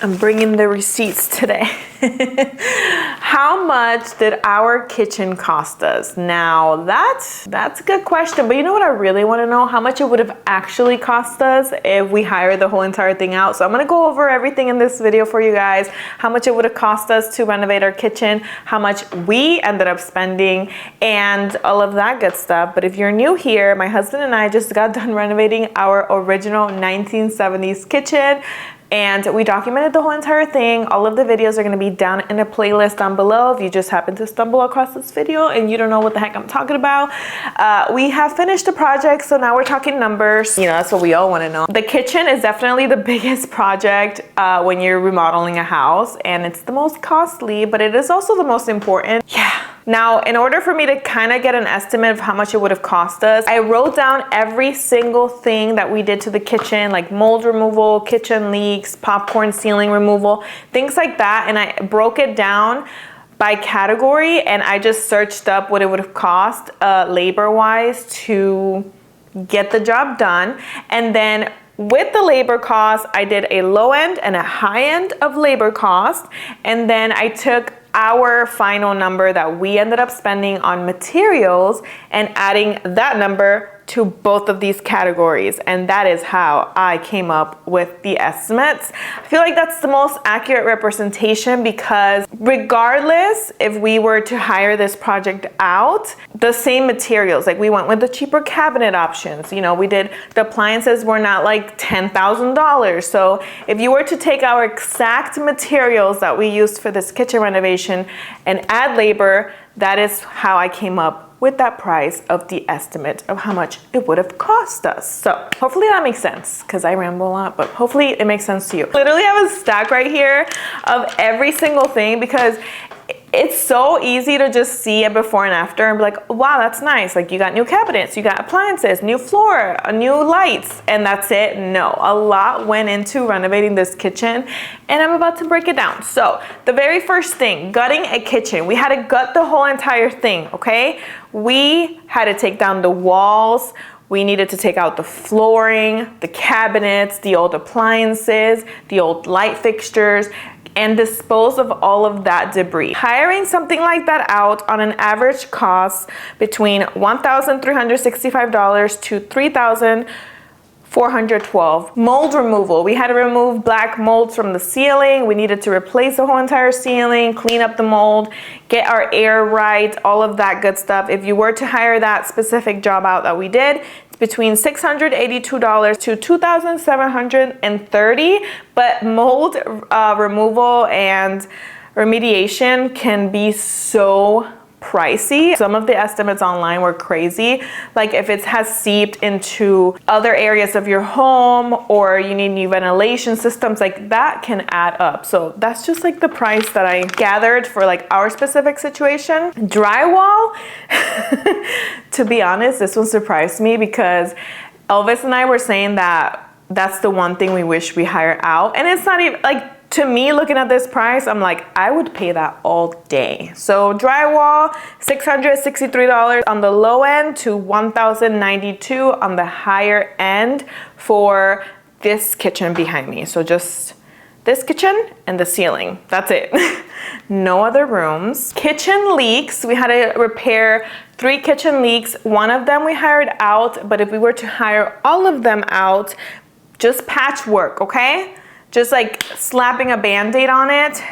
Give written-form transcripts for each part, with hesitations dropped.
I'm bringing the receipts today. How much did our kitchen cost us? Now that's a good question, but you know what I really want to know? How much it would have actually cost us if we hired the whole entire thing out. So I'm going to go over everything in this video for you guys. How much it would have cost us to renovate our kitchen, how much we ended up spending, and all of that good stuff. But if you're new here, my husband and I just got done renovating our original 1970s kitchen. And we documented the whole entire thing. All of the videos are gonna be down in a playlist down below if you just happen to stumble across this video and you don't know what the heck I'm talking about. We have finished the project, so now we're talking numbers. You know, that's what we all wanna know. The kitchen is definitely the biggest project when you're remodeling a house, and it's the most costly, but it is also the most important. Yeah. Now, in order for me to kind of get an estimate of how much it would have cost us, I wrote down every single thing that we did to the kitchen, like mold removal, kitchen leaks, popcorn ceiling removal, things like that. And I broke it down by category, and I just searched up what it would have cost labor-wise to get the job done. And then with the labor cost, I did a low end and a high end of labor cost. And then I took our final number that we ended up spending on materials and adding that number to both of these categories, and that is how I came up with the estimates. I feel like that's the most accurate representation because regardless if we were to hire this project out, the same materials, like we went with the cheaper cabinet options. You know, we did, the appliances were not like $10,000. So if you were to take our exact materials that we used for this kitchen renovation and add labor, that is how I came up with that price of the estimate of how much it would have cost us. So hopefully that makes sense, because I ramble a lot, but hopefully it makes sense to you. Literally I have a stack right here of every single thing because it's so easy to just see a before and after and be like, wow, that's nice. Like you got new cabinets, you got appliances, new floor, new lights, and that's it. No, a lot went into renovating this kitchen, and I'm about to break it down. So the very first thing, gutting a kitchen. We had to gut the whole entire thing, okay? We had to take down the walls. We needed to take out the flooring, the cabinets, the old appliances, the old light fixtures, and dispose of all of that debris. Hiring something like that out on an average cost between $1,365 to $3,412. Mold removal. We had to remove black molds from the ceiling. We needed to replace the whole entire ceiling, clean up the mold, get our air right, all of that good stuff. If you were to hire that specific job out that we did, between $682 to $2,730, but mold removal and remediation can be so pricey. Some of the estimates online were crazy. Like if it has seeped into other areas of your home or you need new ventilation systems, like that can add up. So that's just like the price that I gathered for like our specific situation. Drywall, to be honest, this one surprised me because Elvis and I were saying that that's the one thing we wish we hired out. And it's not even like, to me, looking at this price, I'm like, I would pay that all day. So drywall, $663 on the low end to $1,092 on the higher end for this kitchen behind me. So just this kitchen and the ceiling, that's it. No other rooms. Kitchen leaks, we had to repair 3 kitchen leaks. One of them we hired out, but if we were to hire all of them out, just patchwork, okay? Just like slapping a Band-Aid on it.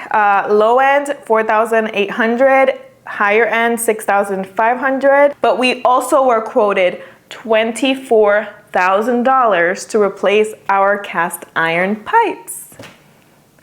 Low end, $4,800. Higher end, $6,500. But we also were quoted $24,000 to replace our cast iron pipes.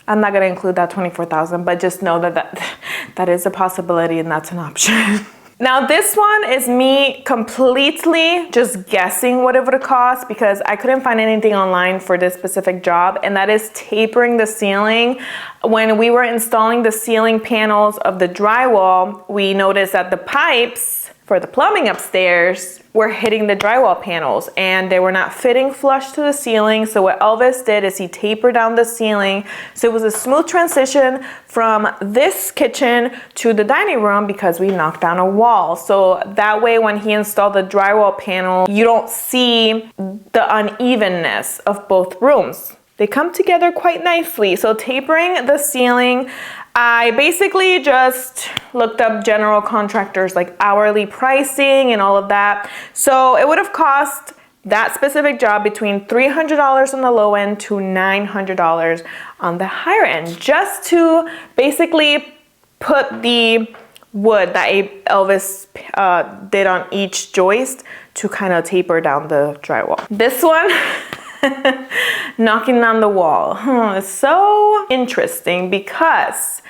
I'm not gonna include that $24,000, but just know that is a possibility and that's an option. Now this one is me completely just guessing what it would have cost because I couldn't find anything online for this specific job, and that is tapering the ceiling. When we were installing the ceiling panels of the drywall, we noticed that the pipes for the plumbing upstairs were hitting the drywall panels and they were not fitting flush to the ceiling. So what Elvis did is he tapered down the ceiling. So it was a smooth transition from this kitchen to the dining room because we knocked down a wall. So that way when he installed the drywall panel, you don't see the unevenness of both rooms. they come together quite nicely. So tapering the ceiling, I basically just looked up general contractors like hourly pricing and all of that. So it would have cost that specific job between $300 on the low end to $900 on the higher end, just to basically put the wood that Elvis did on each joist to kind of taper down the drywall. This one, knocking on the wall. It's so interesting because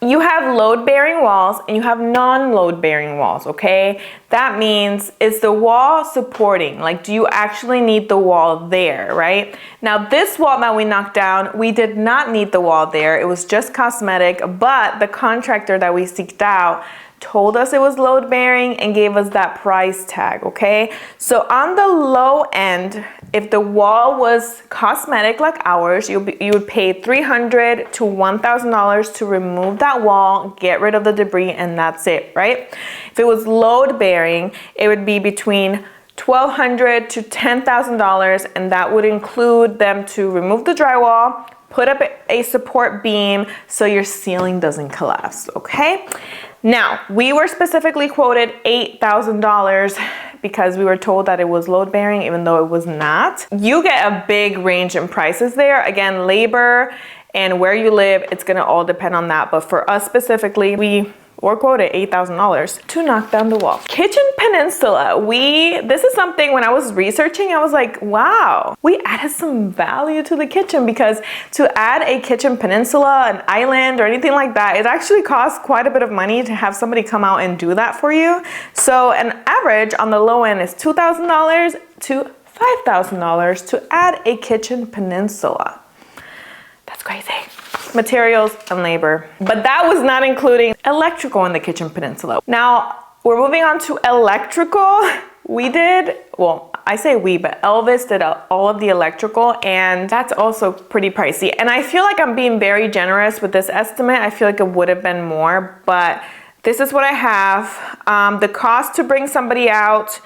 you have load-bearing walls and you have non-load-bearing walls, okay? That means, is the wall supporting? Like, do you actually need the wall there, right? Now, this wall that we knocked down, we did not need the wall there. It was just cosmetic, but the contractor that we seeked out told us it was load bearing and gave us that price tag, okay? So on the low end, if the wall was cosmetic like ours, you would pay $300 to $1,000 to remove that wall, get rid of the debris, and that's it, right? If it was load bearing, it would be between $1,200 to $10,000, and that would include them to remove the drywall, put up a support beam so your ceiling doesn't collapse, okay? Now, we were specifically quoted $8,000 because we were told that it was load bearing, even though it was not. You get a big range in prices there. Again, labor and where you live, it's gonna all depend on that. But for us specifically, we were quoted $8,000 to knock down the wall. Kitchen peninsula. This is something when I was researching, I was like, wow, we added some value to the kitchen, because to add a kitchen peninsula, an island, or anything like that, it actually costs quite a bit of money to have somebody come out and do that for you. So an average on the low end is $2,000 to $5,000 to add a kitchen peninsula. That's crazy. Materials and labor. But that was not including electrical in the kitchen peninsula. Now, we're moving on to electrical. We did, well, I say we, but Elvis did all of the electrical, and that's also pretty pricey. And I feel like I'm being very generous with this estimate. I feel like it would have been more, but this is what I have. The cost to bring somebody out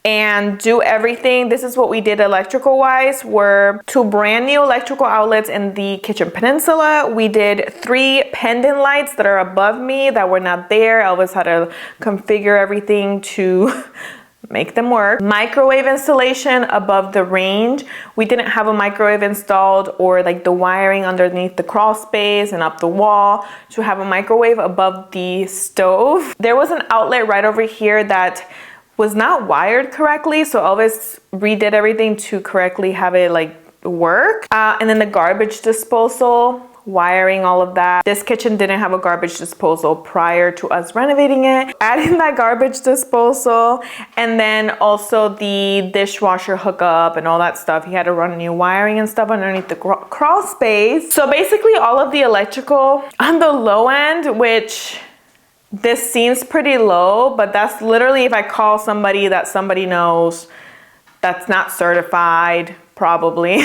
and do everything, this is what we did electrical wise, were 2 brand new electrical outlets in the kitchen peninsula. We did 3 pendant lights that are above me that were not there. Elvis had to configure everything to make them work. Microwave installation above the range. We didn't have a microwave installed, or like the wiring underneath the crawl space and up the wall to have a microwave above the stove. There was an outlet right over here that was not wired correctly, so Elvis redid everything to correctly have it like work. And then the garbage disposal, wiring, all of that. This kitchen didn't have a garbage disposal prior to us renovating it. Adding that garbage disposal, and then also the dishwasher hookup and all that stuff. He had to run new wiring and stuff underneath the crawl space. So basically all of the electrical on the low end, which this seems pretty low, but that's literally if I call somebody that somebody knows that's not certified, probably.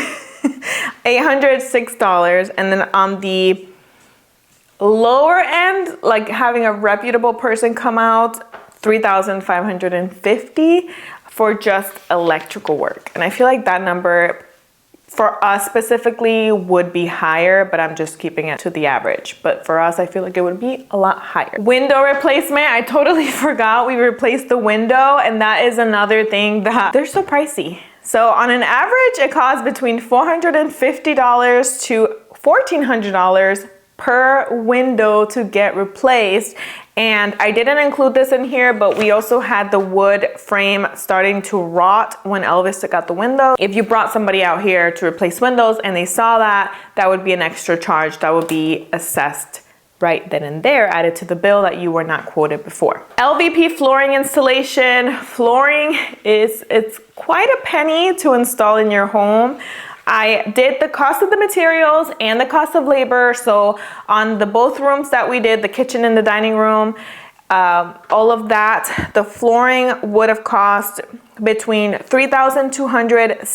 $806. And then on the lower end, like having a reputable person come out, $3,550 for just electrical work. And I feel like that number for us specifically would be higher, but I'm just keeping it to the average. But for us, I feel like it would be a lot higher. Window replacement, I totally forgot we replaced the window, and that is another thing that they're so pricey. So on an average, it costs between $450 to $1,400 per window to get replaced. And I didn't include this in here, but we also had the wood frame starting to rot when Elvis took out the window. If you brought somebody out here to replace windows and they saw that, that would be an extra charge that would be assessed right then and there, added to the bill that you were not quoted before. LVP flooring installation. Flooring it's quite a penny to install in your home. I did the cost of the materials and the cost of labor. So on the both rooms that we did, the kitchen and the dining room, all of that, the flooring would have cost between $3,270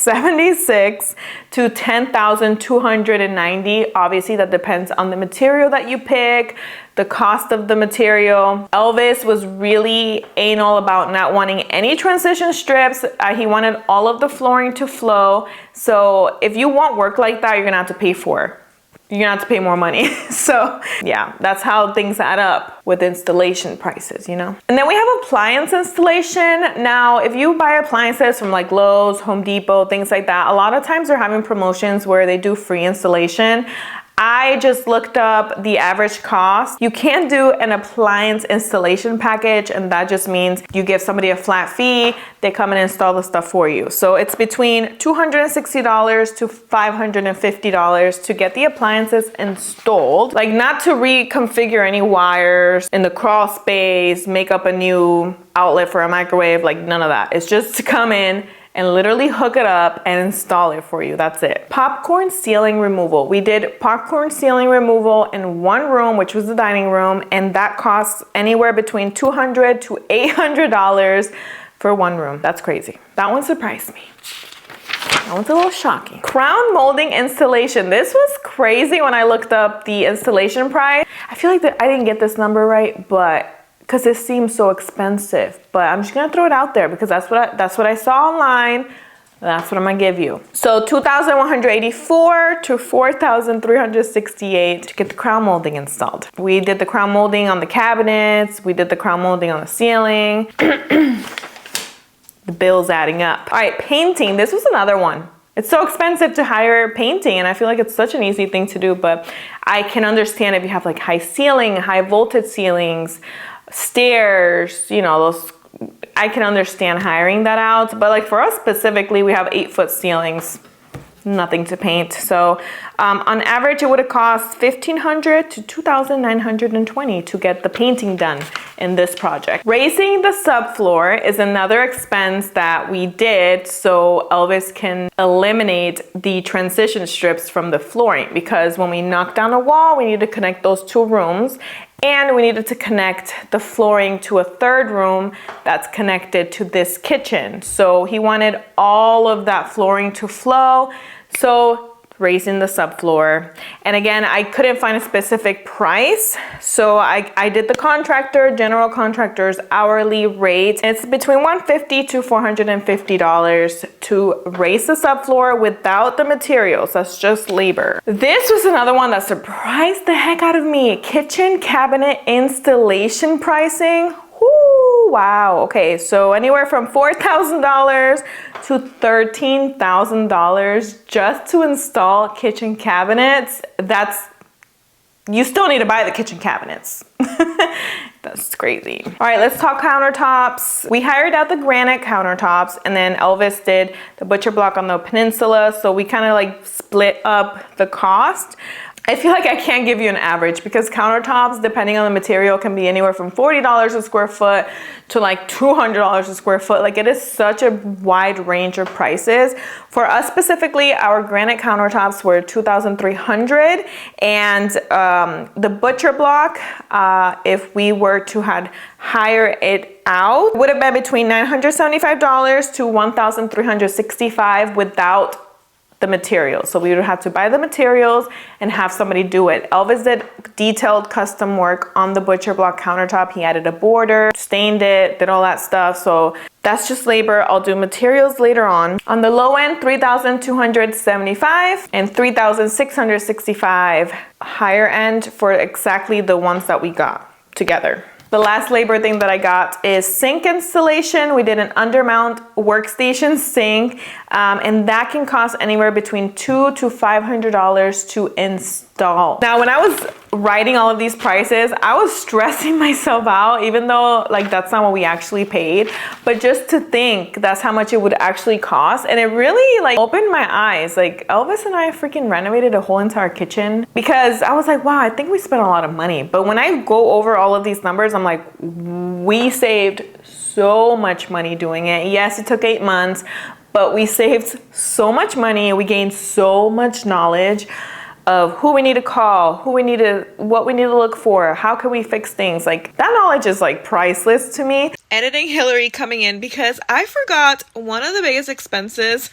$10,276 to $10,290. Obviously, that depends on the material that you pick, the cost of the material. Elvis was really anal about not wanting any transition strips. He wanted all of the flooring to flow. So if you want work like that, you're gonna have to pay for it. You're gonna have to pay more money. So yeah, that's how things add up with installation prices, you know? And then we have appliance installation. Now, if you buy appliances from like Lowe's, Home Depot, things like that, a lot of times they're having promotions where they do free installation. I just looked up the average cost. You can do an appliance installation package, and that just means you give somebody a flat fee, they come and install the stuff for you. So it's between $260 to $550 to get the appliances installed. Like, not to reconfigure any wires in the crawl space, make up a new outlet for a microwave, like none of that. It's just to come in and literally hook it up and install it for you. That's it. Popcorn ceiling removal. We did popcorn ceiling removal in one room, which was the dining room, and that costs anywhere between $200 to $800 for one room. That's crazy. That one surprised me. That one's a little shocking. Crown molding installation. This was crazy when I looked up the installation price. I feel like that I didn't get this number right, but because it seems so expensive, but I'm just gonna throw it out there because that's what I saw online. That's what I'm gonna give you. So $2,184 to $4,368 to get the crown molding installed. We did the crown molding on the cabinets. We did the crown molding on the ceiling. The bill's adding up. All right, painting. This was another one. It's so expensive to hire painting, and I feel like it's such an easy thing to do, but I can understand if you have like high ceiling, high voltage ceilings, stairs, you know, those, I can understand hiring that out. But like for us specifically, we have 8-foot ceilings, nothing to paint. So on average, it would have cost $1,500 to $2,920 to get the painting done in this project. Raising the subfloor is another expense that we did so Elvis can eliminate the transition strips from the flooring, because when we knocked down a wall, we need to connect those two rooms, and we needed to connect the flooring to a third room that's connected to this kitchen. So he wanted all of that flooring to flow. So raising the subfloor. And again, I couldn't find a specific price. So I did the general contractor's hourly rate. It's between $150 to $450 to raise the subfloor without the materials. That's just labor. This was another one that surprised the heck out of me. Kitchen cabinet installation pricing. Woo, wow. Okay, so anywhere from $4,000 to $13,000 just to install kitchen cabinets. You still need to buy the kitchen cabinets. That's crazy. All right, let's talk countertops. We hired out the granite countertops, and then Elvis did the butcher block on the peninsula. So we kind of like split up the cost. I feel like I can't give you an average because countertops, depending on the material, can be anywhere from $40 a square foot to like $200 a square foot. Like, it is such a wide range of prices. For us specifically, our granite countertops were $2,300, and the butcher block, if we were to hire it out, would have been between $975 to $1,365 without the materials. So we would have to buy the materials and have somebody do it. Elvis did detailed custom work on the butcher block countertop. He added a border, stained it, did all that stuff. So that's just labor. I'll do materials later on. On the low end, $3,275 and $3,665. Higher end for exactly the ones that we got together. The last labor thing that I got is sink installation. We did an undermount workstation sink, and that can cost anywhere between $200 to $500 to install. Now, when I was writing all of these prices, I was stressing myself out, even though like that's not what we actually paid, but just to think that's how much it would actually cost. And it really like opened my eyes. Like, Elvis and I freaking renovated a whole entire kitchen, because I was like, wow, I think we spent a lot of money. But when I go over all of these numbers, I'm like, we saved so much money doing it. Yes, it took 8 months, but we saved so much money. We gained so much knowledge of who we need to call, what we need to look for, how can we fix things. Like, that knowledge is like priceless to me. Editing Hillary coming in because I forgot one of the biggest expenses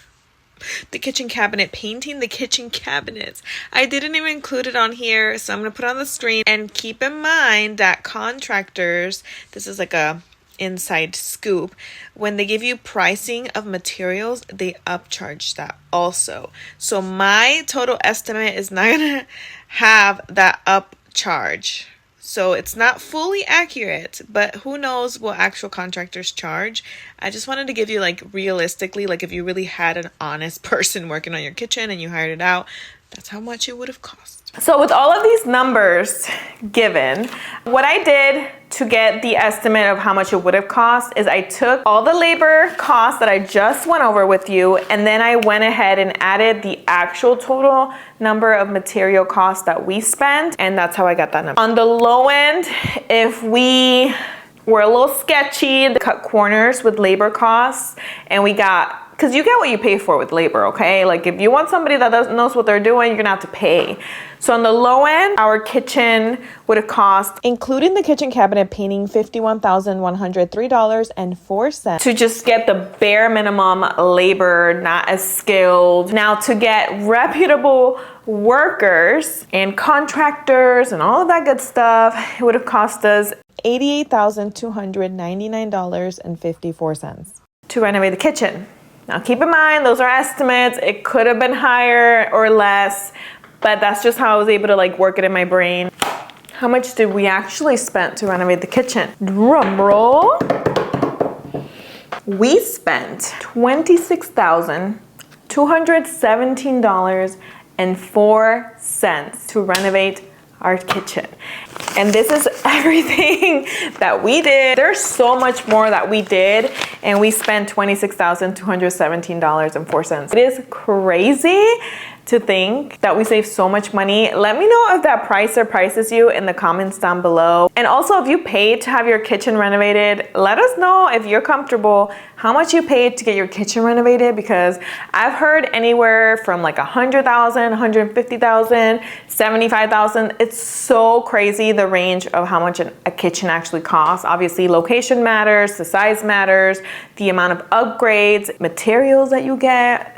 the kitchen cabinet, painting the kitchen cabinets. I didn't even include it on here, so I'm gonna put it on the screen. And keep in mind that contractors, this is like a inside scoop, when they give you pricing of materials, they upcharge that also. So my total estimate is not gonna have that upcharge. So it's not fully accurate, but who knows what actual contractors charge. I just wanted to give you like realistically, like if you really had an honest person working on your kitchen and you hired it out, that's how much it would have cost. So with all of these numbers given, what I did to get the estimate of how much it would have cost is I took all the labor costs that I just went over with you, and then I went ahead and added the actual total number of material costs that we spent, and that's how I got that number. On the low end, if we were a little sketchy, cut corners with labor costs, and we got, because you get what you pay for with labor, okay? Like if you want somebody that knows what they're doing, you're gonna have to pay. So on the low end, our kitchen would have cost, including the kitchen cabinet painting, $51,103.04 to just get the bare minimum labor, not as skilled. Now to get reputable workers and contractors and all of that good stuff, it would have cost us $88,299.54 to renovate the kitchen. Now keep in mind, those are estimates. It could have been higher or less, but that's just how I was able to like work it in my brain. How much did we actually spend to renovate the kitchen? Drum roll. We spent $26,217.04 to renovate our kitchen. And this is everything that we did. There's so much more that we did, and we spent $26,217.04. It is crazy to think that we save so much money. Let me know if that price surprises you in the comments down below. And also, if you paid to have your kitchen renovated, let us know if you're comfortable how much you paid to get your kitchen renovated, because I've heard anywhere from like $100,000, $150,000, $75,000. It's so crazy the range of how much a kitchen actually costs. Obviously, location matters, the size matters, the amount of upgrades, materials that you get,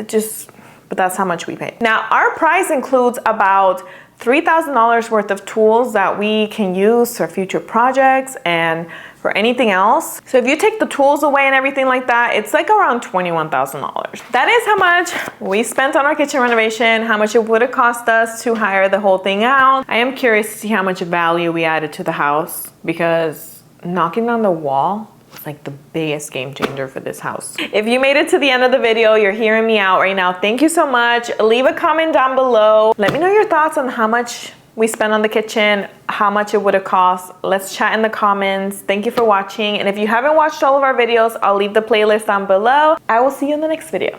but that's how much we pay. Now, our price includes about $3,000 worth of tools that we can use for future projects and for anything else. So if you take the tools away and everything like that, it's like around $21,000. That is how much we spent on our kitchen renovation, how much it would have cost us to hire the whole thing out. I am curious to see how much value we added to the house, because knocking on the wall was like the biggest game changer for this house. If you made it to the end of the video, you're hearing me out right now, thank you so much. Leave a comment down below. Let me know your thoughts on how much we spent on the kitchen, how much it would have cost. Let's chat in the comments. Thank you for watching. And if you haven't watched all of our videos, I'll leave the playlist down below. I will see you in the next video.